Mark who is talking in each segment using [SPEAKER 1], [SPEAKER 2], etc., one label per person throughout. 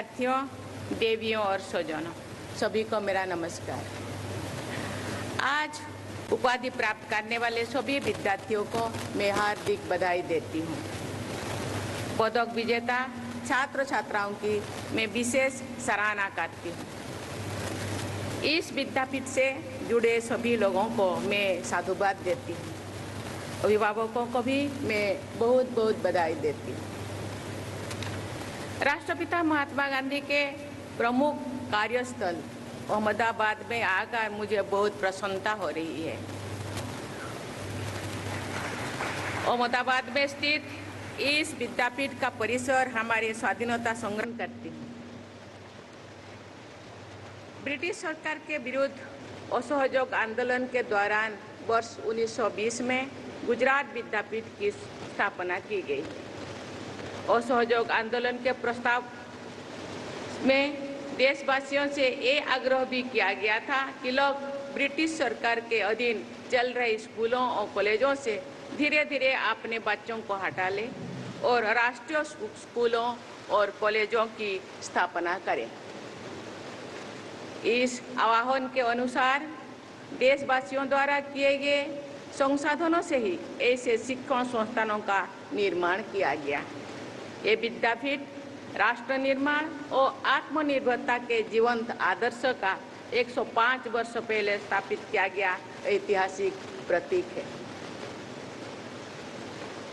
[SPEAKER 1] विद्यार्थियों, देवियों और स्वजनों, सभी को मेरा नमस्कार। आज उपाधि प्राप्त करने वाले सभी विद्यार्थियों को मैं हार्दिक बधाई देती हूँ। पदक विजेता छात्र छात्राओं की मैं विशेष सराहना करती हूँ। इस विद्यापीठ से जुड़े सभी लोगों को मैं साधुवाद देती हूँ। अभिभावकों को भी मैं बहुत बहुत बधाई देती हूँ। राष्ट्रपिता महात्मा गांधी के प्रमुख कार्यस्थल अहमदाबाद में आकर मुझे बहुत प्रसन्नता हो रही है। अहमदाबाद में स्थित इस विद्यापीठ का परिसर हमारे स्वाधीनता संग्राम करती है। ब्रिटिश सरकार के विरुद्ध असहयोग आंदोलन के दौरान वर्ष 1920 में गुजरात विद्यापीठ की स्थापना की गई। असहयोग आंदोलन के प्रस्ताव में देशवासियों से ये आग्रह भी किया गया था कि लोग ब्रिटिश सरकार के अधीन चल रहे स्कूलों और कॉलेजों से धीरे धीरे अपने बच्चों को हटा लें और राष्ट्रीय स्कूलों और कॉलेजों की स्थापना करें। इस आह्वान के अनुसार देशवासियों द्वारा किए गए संसाधनों से ही ऐसे शिक्षण संस्थानों का निर्माण किया गया। ये विद्यापीठ राष्ट्र निर्माण और आत्मनिर्भरता के जीवंत आदर्श का 105 वर्ष पहले स्थापित किया गया ऐतिहासिक प्रतीक है।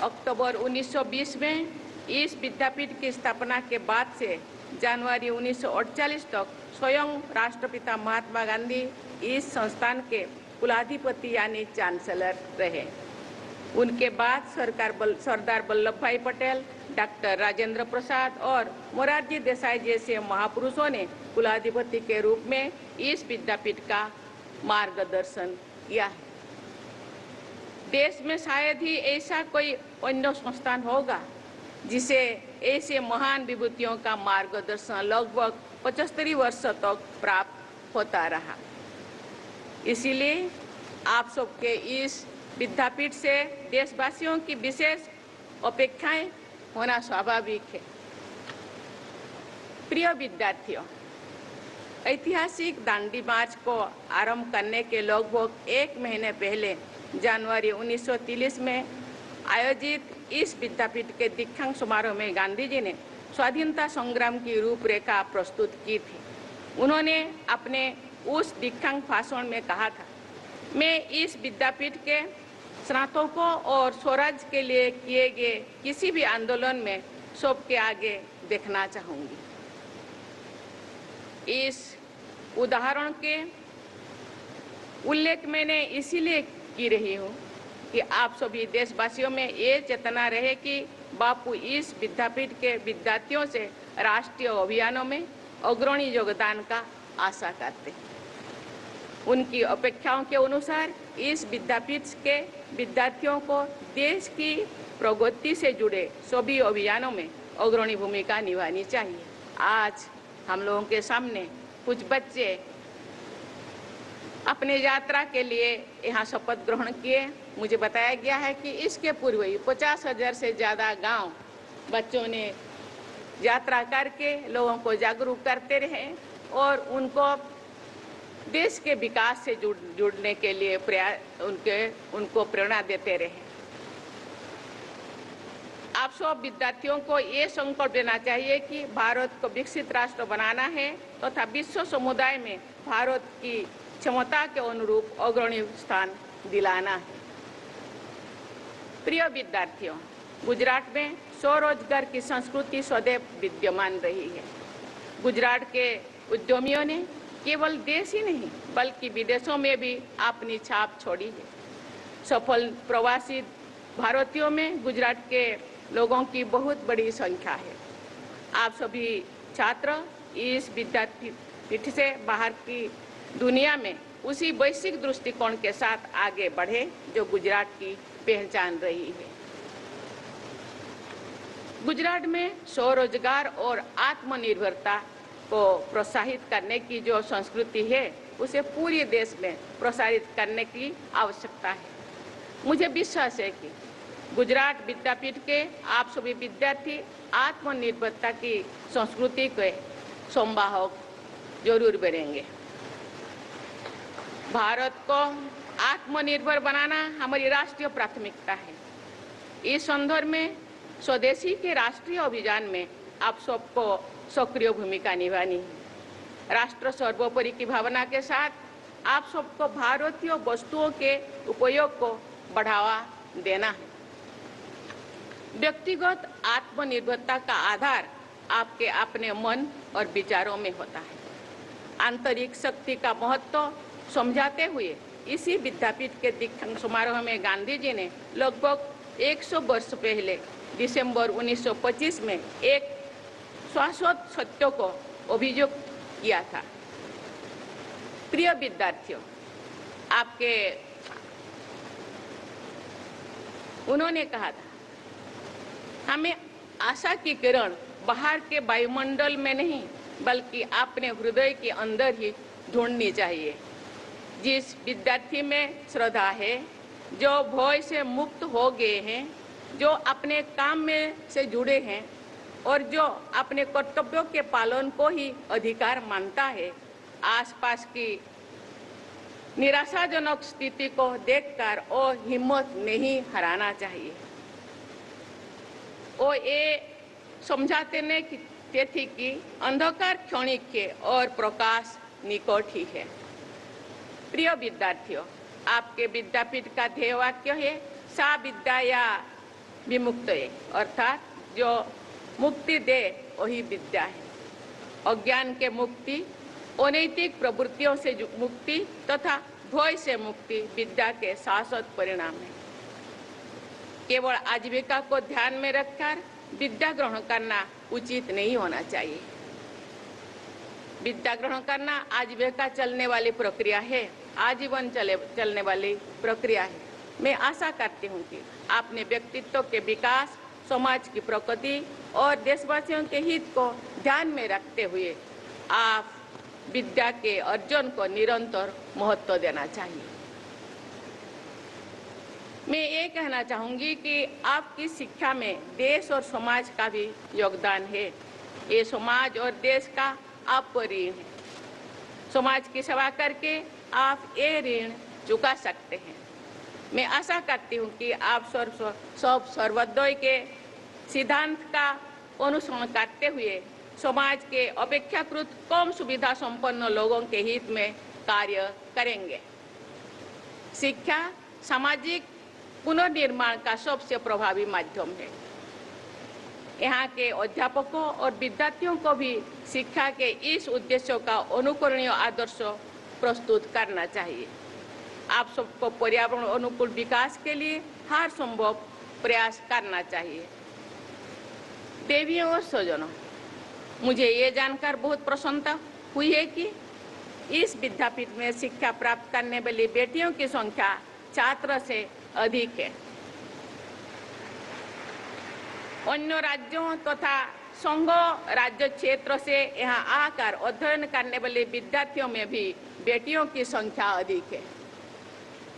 [SPEAKER 1] अक्टूबर 1920 में इस विद्यापीठ की स्थापना के बाद से जनवरी 1948 तक स्वयं राष्ट्रपिता महात्मा गांधी इस संस्थान के कुलाधिपति यानी चांसलर रहे। उनके बाद सरदार वल्लभ भाई पटेल, डॉक्टर राजेंद्र प्रसाद और मोरारजी देसाई जैसे महापुरुषों ने कुलाधिपति के रूप में इस विद्यापीठ का मार्गदर्शन किया है। देश में शायद ही ऐसा कोई अन्य संस्थान होगा जिसे ऐसे महान विभूतियों का मार्गदर्शन लगभग 75 वर्ष तक प्राप्त होता रहा। इसीलिए आप सबके इस विद्यापीठ से देशवासियों की विशेष अपेक्षाएं होना स्वाभाविक है। प्रिय विद्यार्थियों, ऐतिहासिक दांडी मार्च को आरंभ करने के लगभग एक महीने पहले जनवरी 1930 में आयोजित इस विद्यापीठ के दीक्षांत समारोह में गांधी जी ने स्वाधीनता संग्राम की रूपरेखा प्रस्तुत की थी। उन्होंने अपने उस दीक्षांत भाषण में कहा था, मैं इस विद्यापीठ के स्नातकों और स्वराज के लिए किए गए किसी भी आंदोलन में सबके आगे देखना चाहूंगी। इस उदाहरण के उल्लेख मैंने इसीलिए की रही हूँ कि आप सभी देशवासियों में ये चेतना रहे कि बापू इस विद्यापीठ के विद्यार्थियों से राष्ट्रीय अभियानों में अग्रणी योगदान का आशा करते हैं। उनकी अपेक्षाओं के अनुसार इस विद्यापीठ के विद्यार्थियों को देश की प्रगति से जुड़े सभी अभियानों में अग्रणी भूमिका निभानी चाहिए। आज हम लोगों के सामने कुछ बच्चे अपने यात्रा के लिए यहाँ शपथ ग्रहण किए। मुझे बताया गया है कि इसके पूर्व ही 50,000 से ज़्यादा गांव बच्चों ने यात्रा करके लोगों को जागरूक करते रहे और उनको देश के विकास से जुड़ने के लिए उनको प्रेरणा देते रहे। आप सब विद्यार्थियों को ये संकल्प लेना चाहिए कि भारत को विकसित राष्ट्र बनाना है तथा विश्व समुदाय में भारत की क्षमता के अनुरूप अग्रणी स्थान दिलाना है। प्रिय विद्यार्थियों, गुजरात में स्वरोजगार की संस्कृति सदैव विद्यमान रही है। गुजरात के उद्यमियों ने केवल देश ही नहीं बल्कि विदेशों में भी अपनी छाप छोड़ी है। सफल प्रवासी भारतीयों में गुजरात के लोगों की बहुत बड़ी संख्या है। आप सभी छात्र इस विद्यापीठ से बाहर की दुनिया में उसी वैश्विक दृष्टिकोण के साथ आगे बढ़े जो गुजरात की पहचान रही है। गुजरात में स्वरोजगार और आत्मनिर्भरता को प्रोत्साहित करने की जो संस्कृति है उसे पूरे देश में प्रसारित करने की आवश्यकता है। मुझे विश्वास है कि गुजरात विद्यापीठ के आप सभी विद्यार्थी आत्मनिर्भरता की संस्कृति के संवाहक जरूर बनेंगे। भारत को आत्मनिर्भर बनाना हमारी राष्ट्रीय प्राथमिकता है। इस संदर्भ में स्वदेशी के राष्ट्रीय अभियान में आप सबको सक्रिय भूमिका निभानी है। राष्ट्र सर्वोपरि की भावना के साथ आप सबको भारतीय वस्तुओं के उपयोग को बढ़ावा देना है। व्यक्तिगत आत्मनिर्भरता का आधार आपके अपने मन और विचारों में होता है। आंतरिक शक्ति का महत्व समझाते हुए इसी विद्यापीठ के दीक्षांत समारोह में गांधी जी ने लगभग 100 वर्ष पहले दिसंबर 1925 में एक शाश्वत सत्य को अभियोग किया था। प्रिय विद्यार्थियों, उन्होंने कहा था, हमें आशा की किरण बाहर के वायुमंडल में नहीं बल्कि अपने हृदय के अंदर ही ढूंढनी चाहिए। जिस विद्यार्थी में श्रद्धा है, जो भय से मुक्त हो गए हैं, जो अपने काम में से जुड़े हैं और जो अपने कर्तव्यों के पालन को ही अधिकार मानता है, आसपास की निराशाजनक स्थिति को देखकर वो हिम्मत नहीं हारना चाहिए। वो ये समझाते नहीं थे कि अंधकार क्षणिक है और प्रकाश निकट ही है। प्रिय विद्यार्थियों, आपके विद्यापीठ का ध्येय वाक्य है सा विद्या विमुक्तये, अर्थात जो मुक्ति दे वही विद्या है। अज्ञान के मुक्ति, अनैतिक प्रवृत्तियों से मुक्ति तथा भय से मुक्ति विद्या के शाश्वत परिणाम है। केवल आजीविका को ध्यान में रखकर विद्या ग्रहण करना उचित नहीं होना चाहिए। विद्या ग्रहण करना आजीविका चलने वाली प्रक्रिया है, आजीवन चलने वाली प्रक्रिया है। मैं आशा करती हूँ कि अपने व्यक्तित्व के विकास, समाज की प्रगति और देशवासियों के हित को ध्यान में रखते हुए आप विद्या के अर्जन को निरंतर महत्व देना चाहिए। मैं ये कहना चाहूँगी कि आपकी शिक्षा में देश और समाज का भी योगदान है। ये समाज और देश का आपको ऋण है। समाज की सेवा करके आप ये ऋण चुका सकते हैं। मैं आशा करती हूँ कि आप सब सर्वोदय के सिद्धांत का अनुसरण करते हुए समाज के अपेक्षाकृत कम सुविधा संपन्न लोगों के हित में कार्य करेंगे। शिक्षा सामाजिक पुनर्निर्माण का सबसे प्रभावी माध्यम है। यहाँ के अध्यापकों और विद्यार्थियों को भी शिक्षा के इस उद्देश्य का अनुकरणीय आदर्श प्रस्तुत करना चाहिए। आप सबको पर्यावरण अनुकूल विकास के लिए हर संभव प्रयास करना चाहिए। देवियों और स्वजनों, मुझे ये जानकर बहुत प्रसन्नता हुई है कि इस विद्यापीठ में शिक्षा प्राप्त करने वाली बेटियों की संख्या छात्र से अधिक है। अन्य राज्यों तथा संघ राज्य क्षेत्र से यहाँ आकर अध्ययन करने वाले विद्यार्थियों में भी बेटियों की संख्या अधिक है।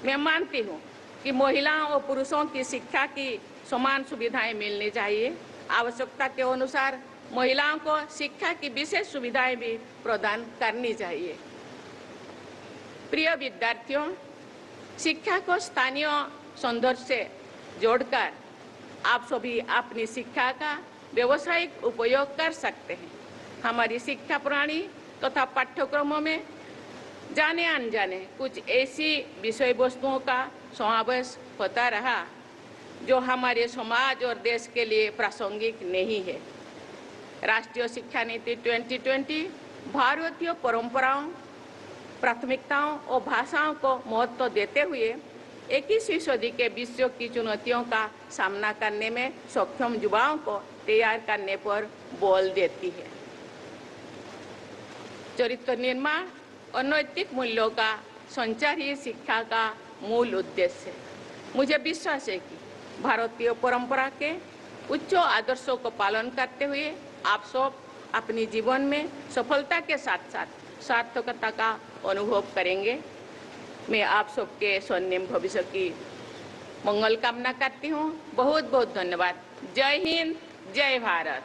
[SPEAKER 1] मैं मानती हूँ कि महिलाओं और पुरुषों की शिक्षा की समान सुविधाएं मिलनी चाहिए। आवश्यकता के अनुसार महिलाओं को शिक्षा की विशेष सुविधाएं भी प्रदान करनी चाहिए। प्रिय विद्यार्थियों, शिक्षा को स्थानीय संदर्भ से जोड़कर आप सभी अपनी शिक्षा का व्यावसायिक उपयोग कर सकते हैं। हमारी शिक्षा प्रणाली तथा पाठ्यक्रमों में जाने अनजाने कुछ ऐसी विषय वस्तुओं का समावेश होता रहा जो हमारे समाज और देश के लिए प्रासंगिक नहीं है। राष्ट्रीय शिक्षा नीति 2020 भारतीय परंपराओं, प्राथमिकताओं और भाषाओं को महत्व देते हुए 21वीं सदी के विश्व की चुनौतियों का सामना करने में सक्षम युवाओं को तैयार करने पर बल देती है। चरित्र निर्माण और नैतिक मूल्यों का संचार ही शिक्षा का मूल उद्देश्य है। मुझे विश्वास है कि भारतीय परंपरा के उच्च आदर्शों को पालन करते हुए आप सब अपनी जीवन में सफलता के साथ साथ सार्थकता का अनुभव करेंगे। मैं आप सबके स्वर्णिम भविष्य की मंगल कामना करती हूँ। बहुत बहुत धन्यवाद। जय हिंद, जय भारत।